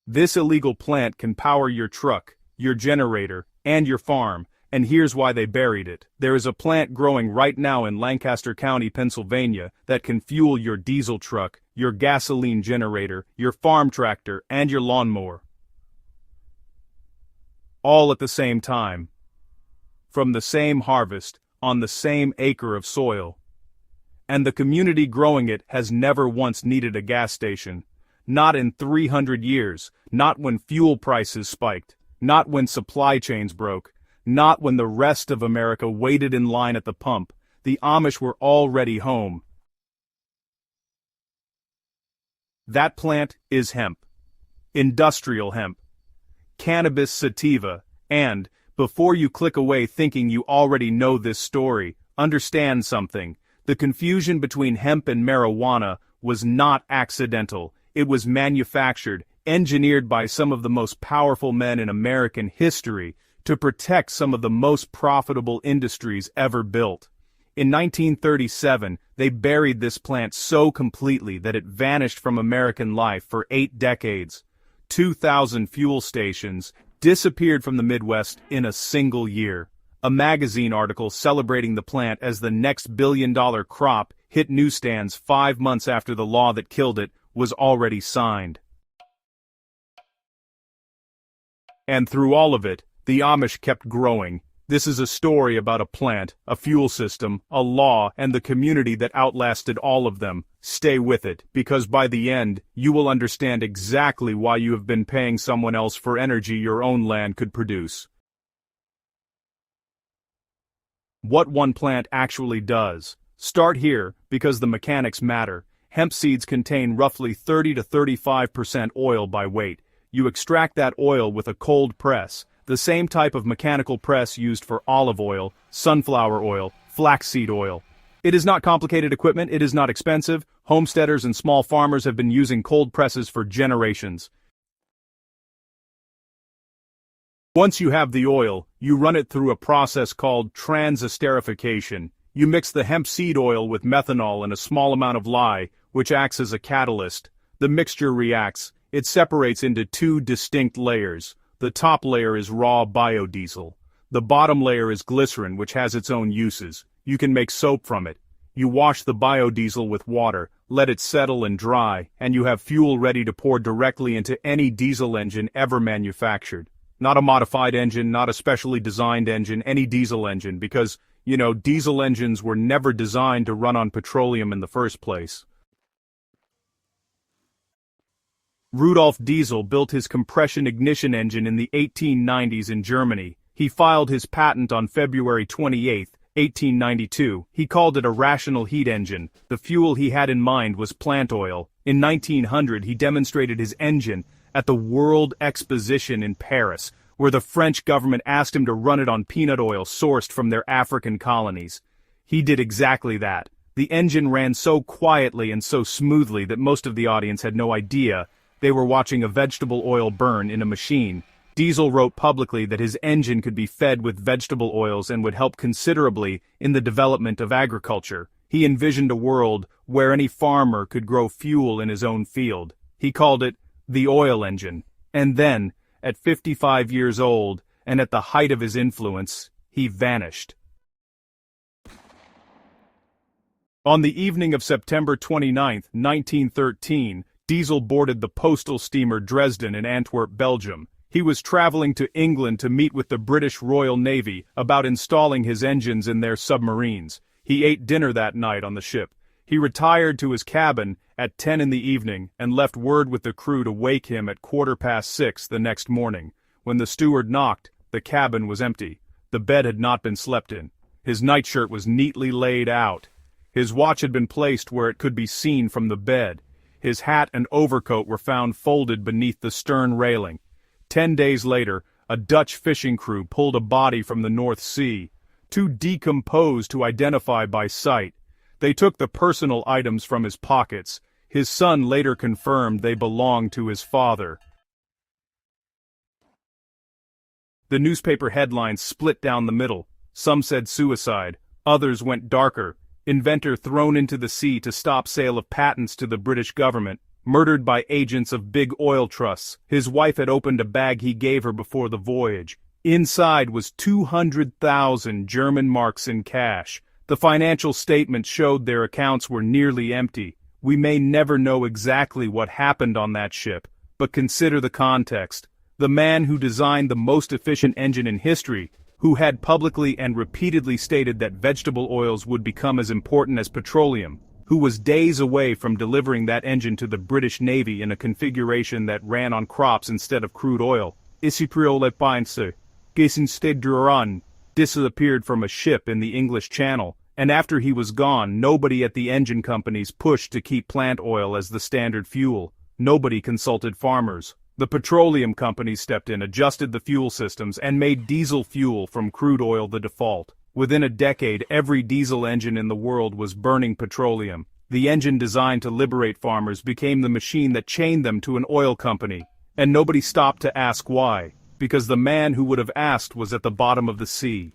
This illegal plant can power your truck, your generator, and your farm, and here's why they buried it. There is a plant growing right now in Lancaster County, Pennsylvania, that can fuel your diesel truck, your gasoline generator, your farm tractor, and your lawnmower. All at the same time. From the same harvest, on the same acre of soil. And the community growing it has never once needed a gas station. Not in 300 years, not when fuel prices spiked, not when supply chains broke, not when the rest of America waited in line at the pump. The Amish were already home. That plant is hemp. Industrial hemp. Cannabis sativa, and, before you click away thinking you already know this story, understand something. The confusion between hemp and marijuana was not accidental. It was manufactured, engineered by some of the most powerful men in American history to protect some of the most profitable industries ever built. In 1937, they buried this plant so completely that it vanished from American life for 8 decades. 2,000 fuel stations disappeared from the Midwest in a single year. A magazine article celebrating the plant as the next billion-dollar crop hit newsstands 5 months after the law that killed it was already signed. And through all of it, the Amish kept growing. This is a story about a plant, a fuel system, a law, and the community that outlasted all of them. Stay with it, because by the end, you will understand exactly why you have been paying someone else for energy your own land could produce. What one plant actually does. Start here, because the mechanics matter. Hemp seeds contain roughly 30 to 35% oil by weight. You extract that oil with a cold press, the same type of mechanical press used for olive oil, sunflower oil, flaxseed oil. It is not complicated equipment, it is not expensive. Homesteaders and small farmers have been using cold presses for generations. Once you have the oil, you run it through a process called transesterification. You mix the hemp seed oil with methanol and a small amount of lye, which acts as a catalyst. The mixture reacts. It separates into 2 distinct layers. The top layer is raw biodiesel. The bottom layer is glycerin, which has its own uses. You can make soap from it. You wash the biodiesel with water, let it settle and dry, and you have fuel ready to pour directly into any diesel engine ever manufactured. Not a modified engine, not a specially designed engine, any diesel engine, because, diesel engines were never designed to run on petroleum in the first place. Rudolf Diesel built his compression ignition engine in the 1890s in Germany. He filed his patent on February 28, 1892. He called it a rational heat engine. The fuel he had in mind was plant oil. In 1900, he demonstrated his engine at the World Exposition in Paris, where the French government asked him to run it on peanut oil sourced from their African colonies. He did exactly that. The engine ran so quietly and so smoothly that most of the audience had no idea they were watching a vegetable oil burn in a machine. Diesel wrote publicly that his engine could be fed with vegetable oils and would help considerably in the development of agriculture. He envisioned a world where any farmer could grow fuel in his own field. He called it the oil engine. And then, at 55 years old, and at the height of his influence, he vanished. On the evening of September 29, 1913, Diesel boarded the postal steamer Dresden in Antwerp, Belgium. He was traveling to England to meet with the British Royal Navy about installing his engines in their submarines. He ate dinner that night on the ship. He retired to his cabin at 10 in the evening and left word with the crew to wake him at 6:15 the next morning. When the steward knocked, the cabin was empty. The bed had not been slept in. His nightshirt was neatly laid out. His watch had been placed where it could be seen from the bed. His hat and overcoat were found folded beneath the stern railing. 10 days later, a Dutch fishing crew pulled a body from the North Sea, too decomposed to identify by sight. They took the personal items from his pockets. His son later confirmed they belonged to his father. The newspaper headlines split down the middle. Some said suicide, others went darker. Inventor thrown into the sea to stop sale of patents to the British government. murdered by agents of big oil trusts. His wife had opened a bag he gave her before the voyage. Inside was 200,000 German marks in cash. The financial statements showed their accounts were nearly empty. We may never know exactly what happened on that ship, but consider the context. The man who designed the most efficient engine in history, who had publicly and repeatedly stated that vegetable oils would become as important as petroleum, who was days away from delivering that engine to the British Navy in a configuration that ran on crops instead of crude oil, disappeared from a ship in the English Channel, and after he was gone, nobody at the engine companies pushed to keep plant oil as the standard fuel. Nobody consulted farmers. The petroleum companies stepped in, adjusted the fuel systems, and made diesel fuel from crude oil the default. Within a decade, every diesel engine in the world was burning petroleum. The engine designed to liberate farmers became the machine that chained them to an oil company. And nobody stopped to ask why, because the man who would have asked was at the bottom of the sea.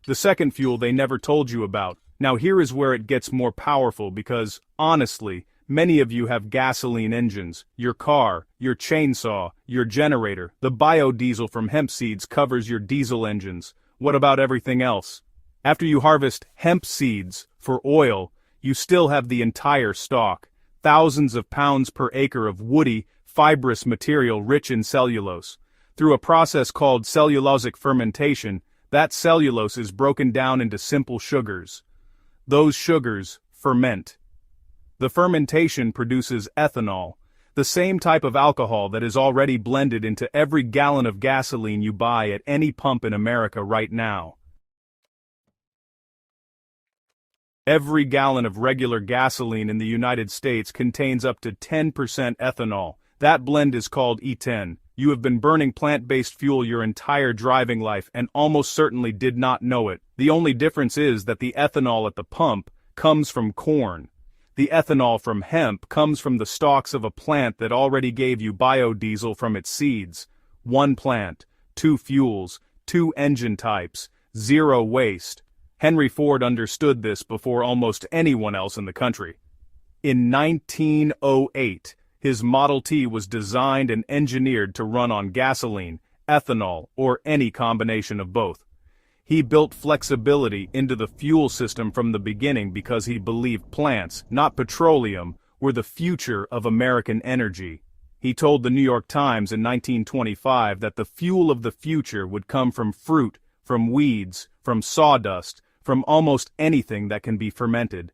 The second fuel they never told you about. Now here is where it gets more powerful because, honestly, many of you have gasoline engines, your car, your chainsaw, your generator. The biodiesel from hemp seeds covers your diesel engines. What about everything else? After you harvest hemp seeds for oil, you still have the entire stalk. Thousands of pounds per acre of woody, fibrous material rich in cellulose. Through a process called cellulosic fermentation, that cellulose is broken down into simple sugars. Those sugars ferment. The fermentation produces ethanol, the same type of alcohol that is already blended into every gallon of gasoline you buy at any pump in America right now. Every gallon of regular gasoline in the United States contains up to 10% ethanol. That blend is called E10. You have been burning plant-based fuel your entire driving life and almost certainly did not know it. The only difference is that the ethanol at the pump comes from corn. The ethanol from hemp comes from the stalks of a plant that already gave you biodiesel from its seeds. One plant, two fuels, two engine types, zero waste. Henry Ford understood this before almost anyone else in the country. In 1908, his Model T was designed and engineered to run on gasoline, ethanol, or any combination of both. He built flexibility into the fuel system from the beginning because he believed plants, not petroleum, were the future of American energy. He told the New York Times in 1925 that the fuel of the future would come from fruit, from weeds, from sawdust, from almost anything that can be fermented.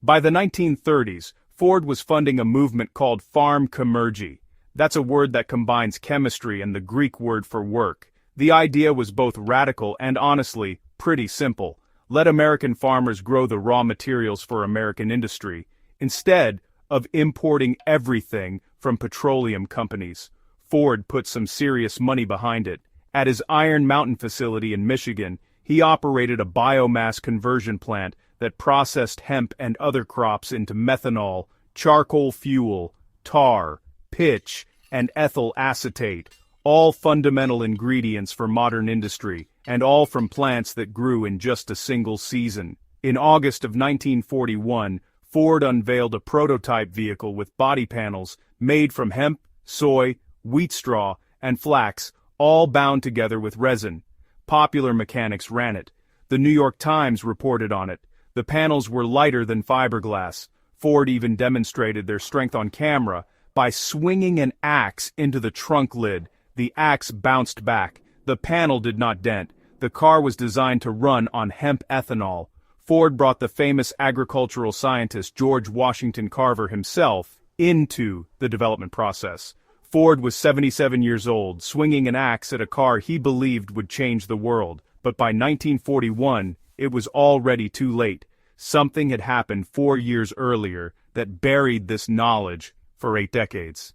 By the 1930s, Ford was funding a movement called farm commergy. That's a word that combines chemistry and the Greek word for work. The idea was both radical and honestly, pretty simple. Let American farmers grow the raw materials for American industry, instead of importing everything from petroleum companies. Ford put some serious money behind it. At his Iron Mountain facility in Michigan, he operated a biomass conversion plant that processed hemp and other crops into methanol, charcoal fuel, tar, pitch, and ethyl acetate, all fundamental ingredients for modern industry, and all from plants that grew in just a single season. In August of 1941, Ford unveiled a prototype vehicle with body panels made from hemp, soy, wheat straw, and flax, all bound together with resin. Popular mechanics ran it. The New York Times reported on it. The panels were lighter than fiberglass. Ford even demonstrated their strength on camera by swinging an axe into the trunk lid. The axe bounced back. The panel did not dent. The car was designed to run on hemp ethanol. Ford brought the famous agricultural scientist George Washington Carver himself into the development process. Ford was 77 years old, swinging an axe at a car he believed would change the world. But by 1941, it was already too late. Something had happened 4 years earlier that buried this knowledge for 8 decades.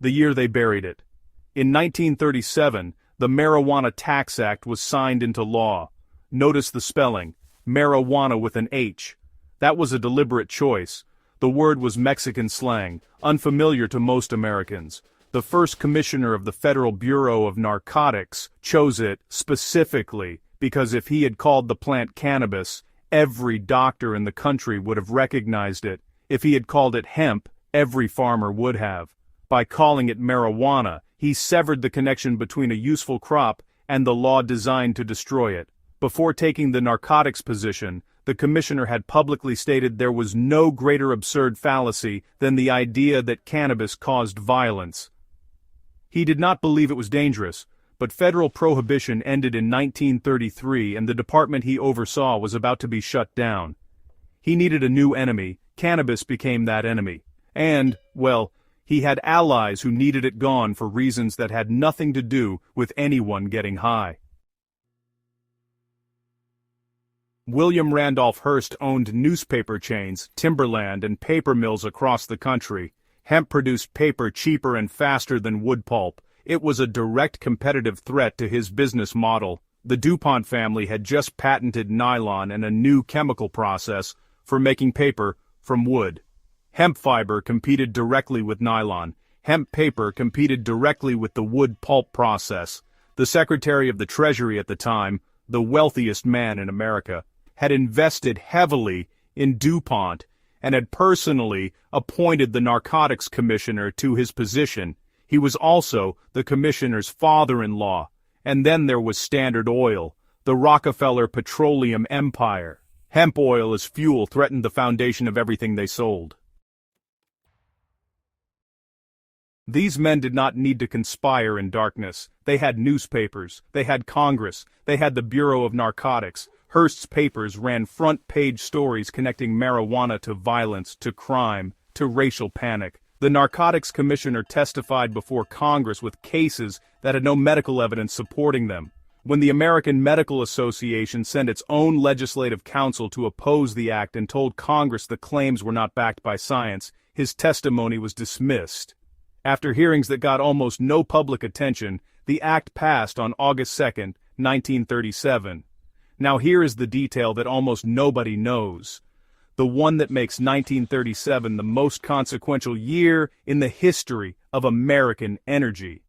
The year they buried it. In 1937, the Marijuana Tax Act was signed into law. Notice the spelling, marijuana with an H. That was a deliberate choice. The word was Mexican slang, unfamiliar to most Americans. The first commissioner of the Federal Bureau of Narcotics chose it specifically because if he had called the plant cannabis, every doctor in the country would have recognized it. If he had called it hemp, every farmer would have. By calling it marijuana, he severed the connection between a useful crop and the law designed to destroy it. Before taking the narcotics position, the commissioner had publicly stated there was no greater absurd fallacy than the idea that cannabis caused violence. He did not believe it was dangerous, but federal prohibition ended in 1933 and the department he oversaw was about to be shut down. He needed a new enemy. Cannabis became that enemy. And, well, he had allies who needed it gone for reasons that had nothing to do with anyone getting high. William Randolph Hearst owned newspaper chains, timberland, and paper mills across the country. Hemp produced paper cheaper and faster than wood pulp. It was a direct competitive threat to his business model. The DuPont family had just patented nylon and a new chemical process for making paper from wood. Hemp fiber competed directly with nylon. Hemp paper competed directly with the wood pulp process. The Secretary of the Treasury at the time, the wealthiest man in America, had invested heavily in DuPont and had personally appointed the narcotics commissioner to his position. He was also the commissioner's father-in-law. And then there was Standard Oil, the Rockefeller petroleum empire. Hemp oil as fuel threatened the foundation of everything they sold. These men did not need to conspire in darkness. They had newspapers, they had Congress, they had the Bureau of Narcotics. Hearst's papers ran front-page stories connecting marijuana to violence, to crime, to racial panic. The Narcotics Commissioner testified before Congress with cases that had no medical evidence supporting them. When the American Medical Association sent its own legislative counsel to oppose the act and told Congress the claims were not backed by science, his testimony was dismissed. After hearings that got almost no public attention, the act passed on August 2, 1937. Now here is the detail that almost nobody knows. The one that makes 1937 the most consequential year in the history of American energy.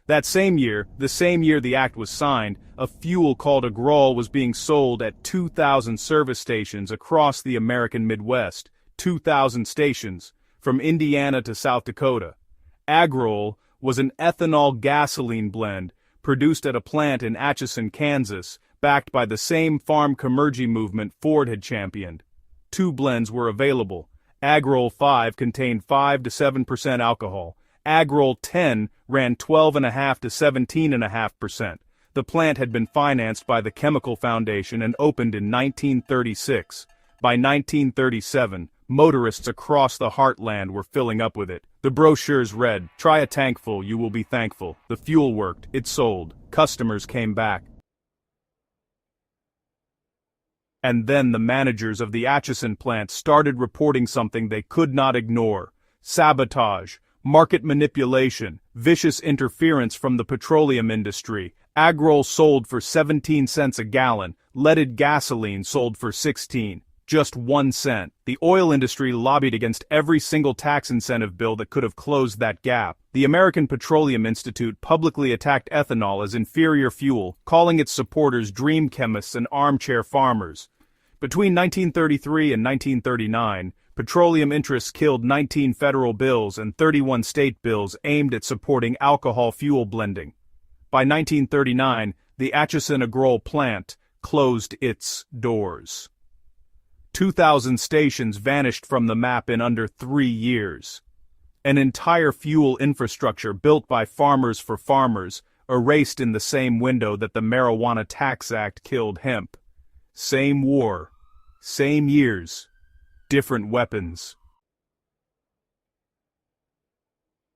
That same year, the same year the act was signed, a fuel called agrol was being sold at 2,000 service stations across the American Midwest. 2,000 stations, from Indiana to South Dakota. Agrol was an ethanol gasoline blend produced at a plant in Atchison, Kansas, backed by the same farm commergy movement Ford had championed. Two blends were available. Agrol 5 contained 5 to 7% alcohol. Agrol 10 ran 12.5 to 17.5%. The plant had been financed by the Chemical Foundation and opened in 1936. By 1937, motorists across the heartland were filling up with it. The brochures read, "Try a tankful, you will be thankful." The fuel worked, it sold, customers came back. And then the managers of the Atchison plant started reporting something they could not ignore: sabotage, market manipulation, vicious interference from the petroleum industry. Agrol sold for 17 cents a gallon, leaded gasoline sold for 16. Just 1 cent. The oil industry lobbied against every single tax incentive bill that could have closed that gap. The American Petroleum Institute publicly attacked ethanol as inferior fuel, calling its supporters dream chemists and armchair farmers. Between 1933 and 1939, petroleum interests killed 19 federal bills and 31 state bills aimed at supporting alcohol fuel blending. By 1939, the Atchison Agrol plant closed its doors. 2,000 stations vanished from the map in under 3 years. An entire fuel infrastructure built by farmers for farmers, erased in the same window that the Marijuana Tax Act killed hemp. Same war, same years, different weapons.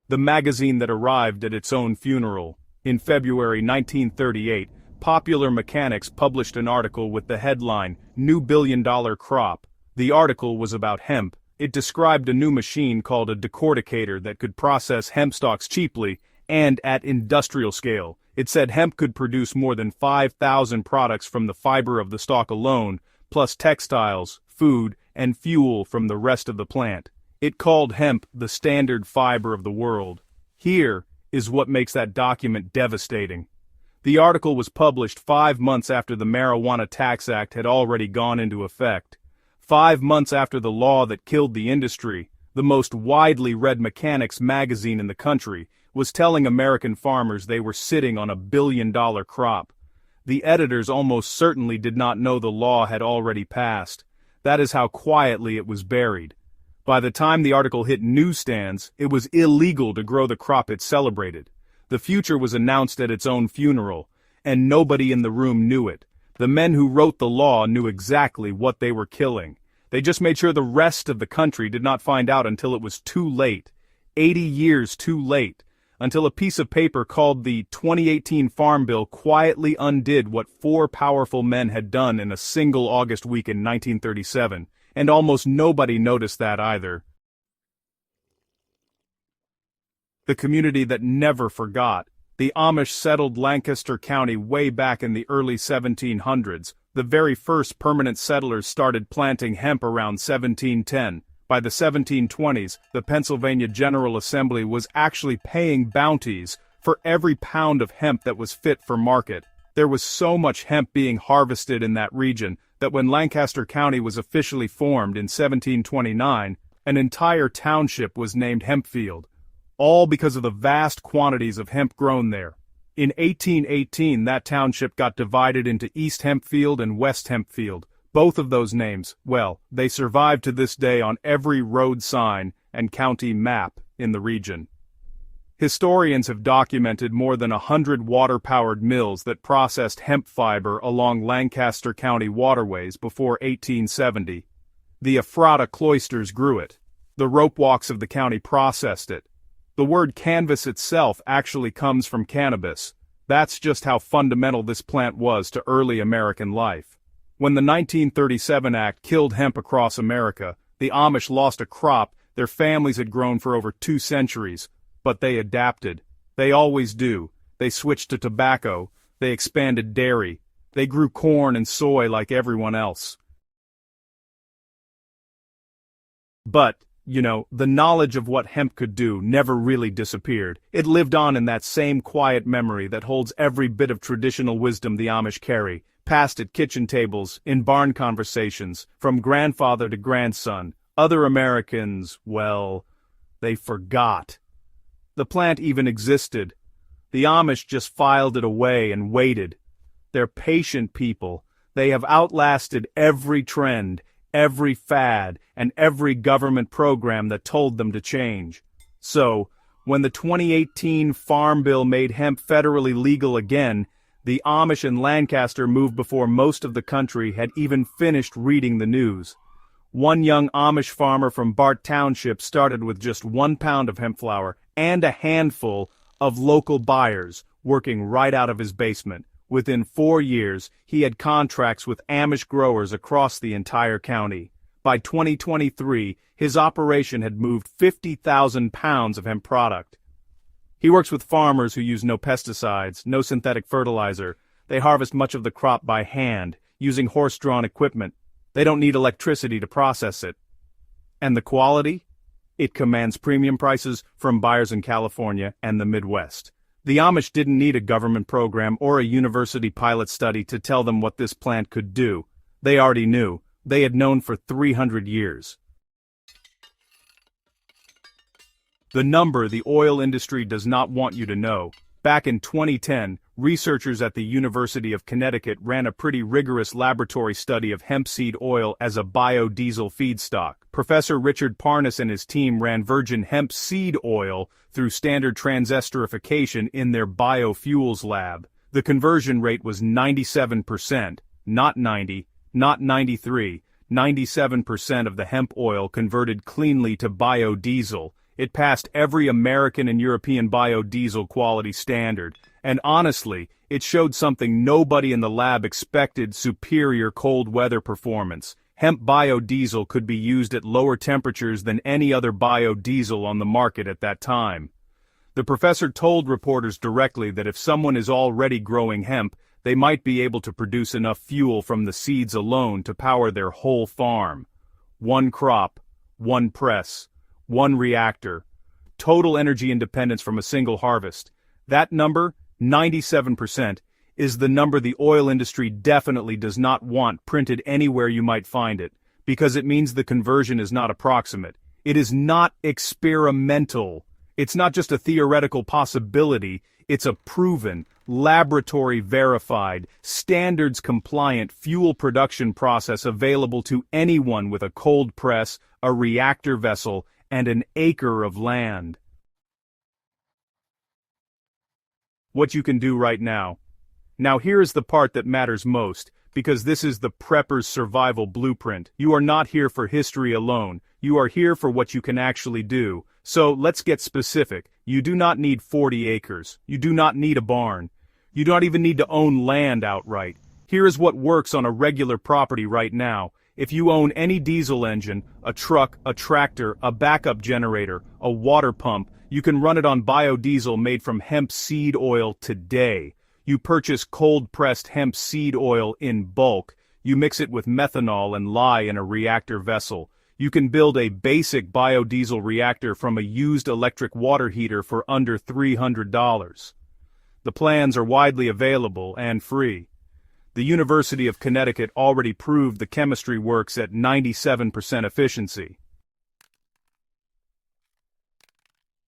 The magazine that arrived at its own funeral. In February 1938, Popular Mechanics published an article with the headline, "New Billion-Dollar Crop." The article was about hemp. It described a new machine called a decorticator that could process hemp stalks cheaply and at industrial scale. It said hemp could produce more than 5,000 products from the fiber of the stalk alone, plus textiles, food, and fuel from the rest of the plant. It called hemp the standard fiber of the world. Here is what makes that document devastating. The article was published 5 months after the Marijuana Tax Act had already gone into effect. 5 months after the law that killed the industry, the most widely read mechanics magazine in the country, was telling American farmers they were sitting on a billion-dollar crop. The editors almost certainly did not know the law had already passed. That is how quietly it was buried. By the time the article hit newsstands, it was illegal to grow the crop it celebrated. The future was announced at its own funeral, and nobody in the room knew it. The men who wrote the law knew exactly what they were killing. They just made sure the rest of the country did not find out until it was too late. 80 years too late. Until a piece of paper called the 2018 Farm Bill quietly undid what 4 powerful men had done in a single August week in 1937, and almost nobody noticed that either. The community that never forgot. The Amish settled Lancaster County way back in the early 1700s. The very first permanent settlers started planting hemp around 1710. By the 1720s, the Pennsylvania General Assembly was actually paying bounties for every pound of hemp that was fit for market. There was so much hemp being harvested in that region that when Lancaster County was officially formed in 1729, an entire township was named Hempfield, all because of the vast quantities of hemp grown there. In 1818, that township got divided into East Hempfield and West Hempfield. Both of those names, well, they survive to this day on every road sign and county map in the region. Historians have documented more than 100 water-powered mills that processed hemp fiber along Lancaster County waterways before 1870. The Ephrata cloisters grew it. The rope walks of the county processed it. The word canvas itself actually comes from cannabis. That's just how fundamental this plant was to early American life. When the 1937 Act killed hemp across America, the Amish lost a crop their families had grown for over 2 centuries, but they adapted. They always do. They switched to tobacco. They expanded dairy. They grew corn and soy like everyone else. But, the knowledge of what hemp could do never really disappeared. It lived on in that same quiet memory that holds every bit of traditional wisdom the Amish carry, passed at kitchen tables, in barn conversations, from grandfather to grandson. Other Americans, well, they forgot. The plant even existed. The Amish just filed it away and waited. They're patient people. They have outlasted every trend, every fad, and every government program that told them to change. So, when the 2018 Farm Bill made hemp federally legal again, the Amish in Lancaster moved before most of the country had even finished reading the news. One young Amish farmer from Bart Township started with just 1 pound of hemp flower and a handful of local buyers working right out of his basement. Within 4 years, he had contracts with Amish growers across the entire county. By 2023, his operation had moved 50,000 pounds of hemp product. He works with farmers who use no pesticides, no synthetic fertilizer. They harvest much of the crop by hand, using horse-drawn equipment. They don't need electricity to process it. And the quality? It commands premium prices from buyers in California and the Midwest. The Amish didn't need a government program or a university pilot study to tell them what this plant could do. They already knew. They had known for 300 years. The number the oil industry does not want you to know. Back in 2010, researchers at the University of Connecticut ran a pretty rigorous laboratory study of hemp seed oil as a biodiesel feedstock. Professor Richard Parnas and his team ran virgin hemp seed oil through standard transesterification in their biofuels lab. The conversion rate was 97%, not 90, not 93, 97% of the hemp oil converted cleanly to biodiesel. It passed every American and European biodiesel quality standard, and honestly, it showed something nobody in the lab expected: superior cold weather performance. Hemp biodiesel could be used at lower temperatures than any other biodiesel on the market at that time. The professor told reporters directly that if someone is already growing hemp, they might be able to produce enough fuel from the seeds alone to power their whole farm. 1 crop, 1 press, 1 reactor. Total energy independence from a single harvest. That number, 97%, is the number the oil industry definitely does not want printed anywhere you might find it, because it means the conversion is not approximate. It is not experimental. It's not just a theoretical possibility, it's a proven, laboratory-verified, standards-compliant fuel production process available to anyone with a cold press, a reactor vessel, and an acre of land. What you can do right now. Now here is the part that matters most, because this is the prepper's survival blueprint. You are not here for history alone, you are here for what you can actually do. So let's get specific. You do not need 40 acres. You do not need a barn. You don't even need to own land outright. Here is what works on a regular property right now. If you own any diesel engine, a truck, a tractor, a backup generator, a water pump, you can run it on biodiesel made from hemp seed oil today. You purchase cold-pressed hemp seed oil in bulk. You mix it with methanol and lye in a reactor vessel. You can build a basic biodiesel reactor from a used electric water heater for under $300. The plans are widely available and free. The University of Connecticut already proved the chemistry works at 97% efficiency.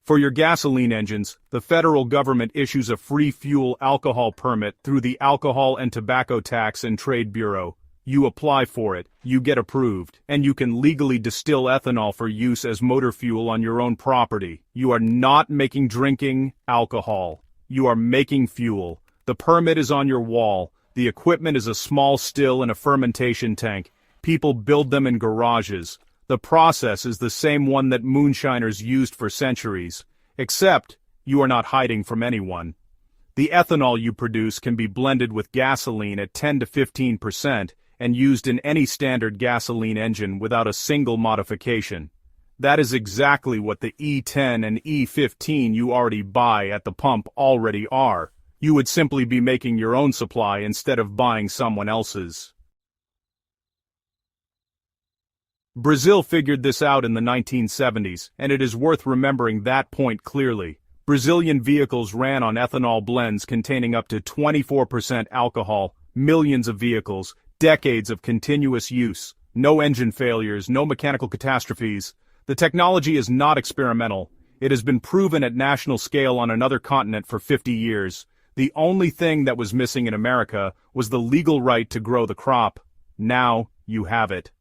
For your gasoline engines, the federal government issues a free fuel alcohol permit through the Alcohol and Tobacco Tax and Trade Bureau. You apply for it, you get approved, and you can legally distill ethanol for use as motor fuel on your own property. You are not making drinking alcohol. You are making fuel. The permit is on your wall. The equipment is a small still in a fermentation tank. People build them in garages. The process is the same one that moonshiners used for centuries. Except, you are not hiding from anyone. The ethanol you produce can be blended with gasoline at 10 to 15%, and used in any standard gasoline engine without a single modification. That is exactly what the E10 and E15 you already buy at the pump already are. You would simply be making your own supply instead of buying someone else's. Brazil figured this out in the 1970s, and it is worth remembering that point clearly. Brazilian vehicles ran on ethanol blends containing up to 24% alcohol, millions of vehicles, decades of continuous use, no engine failures, no mechanical catastrophes. The technology is not experimental. It has been proven at national scale on another continent for 50 years. The only thing that was missing in America was the legal right to grow the crop. Now you have it.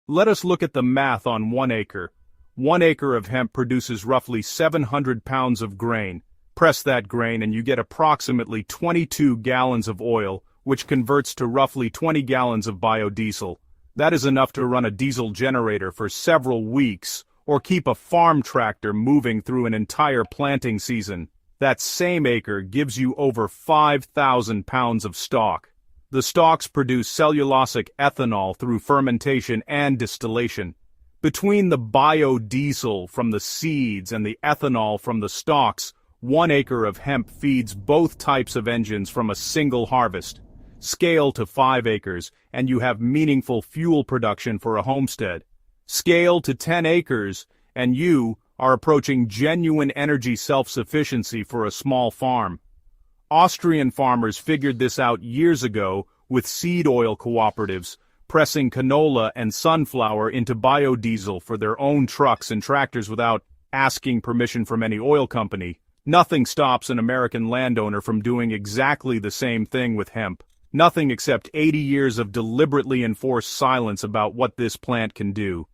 Let us look at the math on 1 acre. 1 acre of hemp produces roughly 700 pounds of grain. Press that grain and you get approximately 22 gallons of oil, which converts to roughly 20 gallons of biodiesel. That is enough to run a diesel generator for several weeks, or keep a farm tractor moving through an entire planting season. That same acre gives you over 5,000 pounds of stalk. The stalks produce cellulosic ethanol through fermentation and distillation. Between the biodiesel from the seeds and the ethanol from the stalks, 1 acre of hemp feeds both types of engines from a single harvest. Scale to 5 acres, and you have meaningful fuel production for a homestead. Scale to 10 acres, and you are approaching genuine energy self-sufficiency for a small farm. Austrian farmers figured this out years ago with seed oil cooperatives, pressing canola and sunflower into biodiesel for their own trucks and tractors without asking permission from any oil company. Nothing stops an American landowner from doing exactly the same thing with hemp. Nothing except 80 years of deliberately enforced silence about what this plant can do.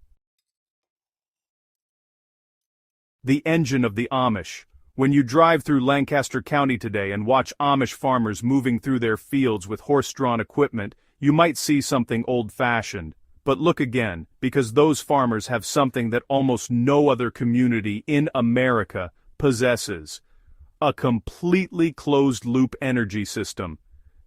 The engine of the Amish. When you drive through Lancaster County today and watch Amish farmers moving through their fields with horse-drawn equipment, you might see something old-fashioned. But look again, because those farmers have something that almost no other community in America possesses: a completely closed-loop energy system.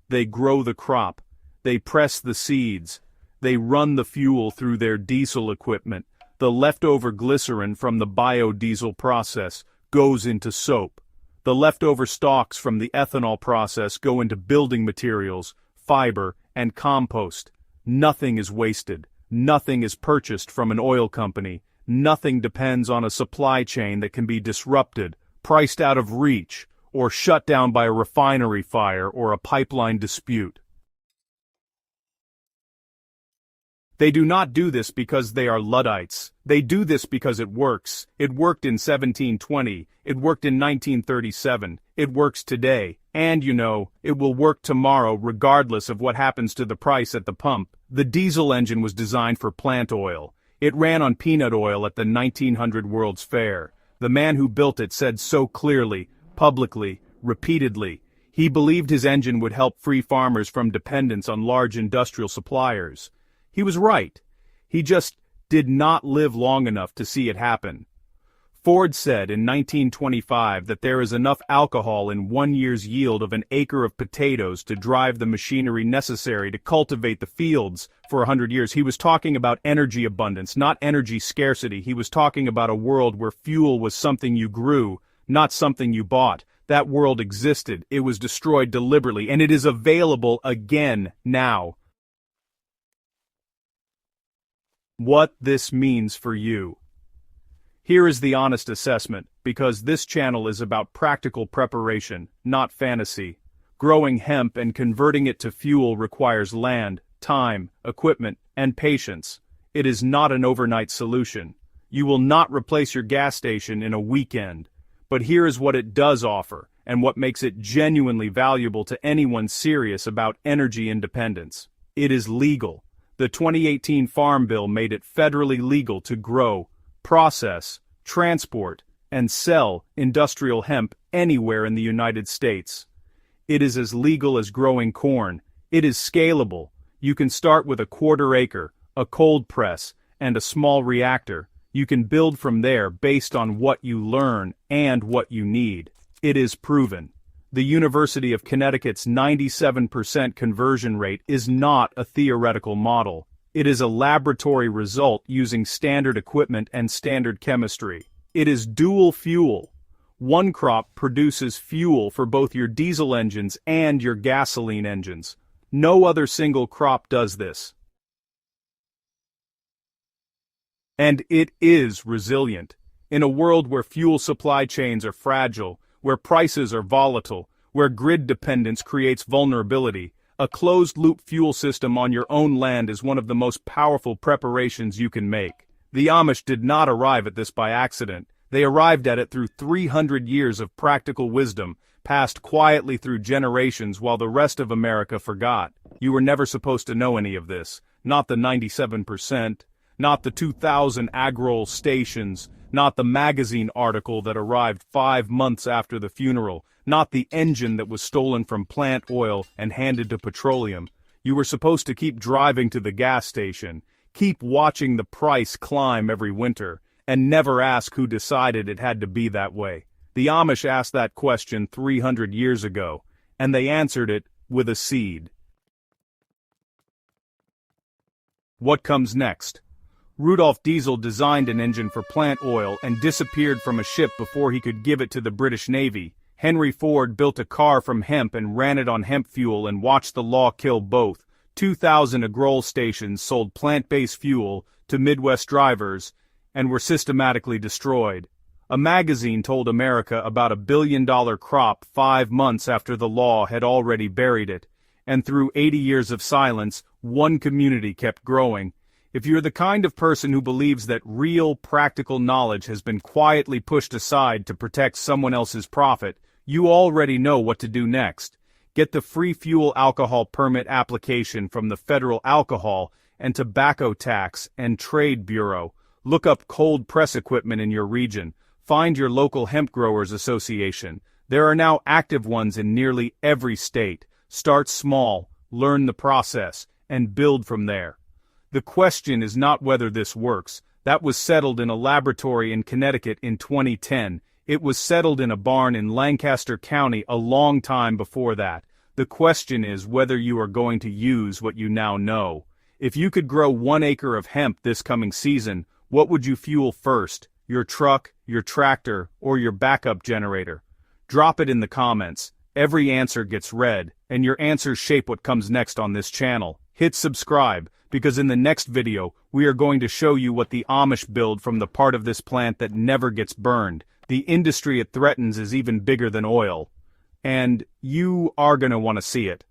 They grow the crop, they press the seeds, they run the fuel through their diesel equipment. The leftover glycerin from the biodiesel process goes into soap. The leftover stalks from the ethanol process go into building materials, fiber, and compost. Nothing is wasted. Nothing is purchased from an oil company. Nothing depends on a supply chain that can be disrupted, priced out of reach, or shut down by a refinery fire or a pipeline dispute. They do not do this because they are Luddites. They do this because it works. It worked in 1720. It worked in 1937. It works today. And it will work tomorrow regardless of what happens to the price at the pump. The diesel engine was designed for plant oil. It ran on peanut oil at the 1900 World's Fair. The man who built it said so clearly, publicly, repeatedly. He believed his engine would help free farmers from dependence on large industrial suppliers. He was right. He just did not live long enough to see it happen. Ford said in 1925 that there is enough alcohol in 1 year's yield of an acre of potatoes to drive the machinery necessary to cultivate the fields for 100 years. He was talking about energy abundance, not energy scarcity. He was talking about a world where fuel was something you grew, not something you bought. That world existed. It was destroyed deliberately, and it is available again now. What this means for you. Here is the honest assessment, because this channel is about practical preparation, not fantasy. Growing hemp and converting it to fuel requires land, time, equipment, and patience. It is not an overnight solution. You will not replace your gas station in a weekend. But here is what it does offer, and what makes it genuinely valuable to anyone serious about energy independence. It is legal. The 2018 Farm Bill made it federally legal to grow, process, transport, and sell industrial hemp anywhere in the United States. It is as legal as growing corn. It is scalable. You can start with a quarter acre, a cold press, and a small reactor. You can build from there based on what you learn and what you need. It is proven. The University of Connecticut's 97% conversion rate is not a theoretical model. It is a laboratory result using standard equipment and standard chemistry. It is dual fuel. One crop produces fuel for both your diesel engines and your gasoline engines. No other single crop does this. And it is resilient. In a world where fuel supply chains are fragile, where prices are volatile, where grid dependence creates vulnerability, a closed-loop fuel system on your own land is one of the most powerful preparations you can make. The Amish did not arrive at this by accident. They arrived at it through 300 years of practical wisdom, passed quietly through generations while the rest of America forgot. You were never supposed to know any of this. Not the 97%, not the 2,000 ag-roll stations, not the magazine article that arrived 5 months after the funeral, not the engine that was stolen from plant oil and handed to petroleum. You were supposed to keep driving to the gas station, keep watching the price climb every winter, and never ask who decided it had to be that way. The Amish asked that question 300 years ago, and they answered it with a seed. What comes next? Rudolf Diesel designed an engine for plant oil and disappeared from a ship before he could give it to the British Navy. Henry Ford built a car from hemp and ran it on hemp fuel and watched the law kill both. 2,000 ag-roll stations sold plant-based fuel to Midwest drivers and were systematically destroyed. A magazine told America about a $1 billion crop 5 months after the law had already buried it. And through 80 years of silence, one community kept growing. If you're the kind of person who believes that real, practical knowledge has been quietly pushed aside to protect someone else's profit, you already know what to do next. Get the free fuel alcohol permit application from the Federal Alcohol and Tobacco Tax and Trade Bureau. Look up cold press equipment in your region. Find your local hemp growers association. There are now active ones in nearly every state. Start small, learn the process, and build from there. The question is not whether this works. That was settled in a laboratory in Connecticut in 2010. It was settled in a barn in Lancaster County a long time before that. The question is whether you are going to use what you now know. If you could grow 1 acre of hemp this coming season, what would you fuel first? Your truck, your tractor, or your backup generator? Drop it in the comments. Every answer gets read, and your answers shape what comes next on this channel. Hit subscribe, because in the next video, we are going to show you what the Amish build from the part of this plant that never gets burned. The industry it threatens is even bigger than oil. And you are gonna want to see it.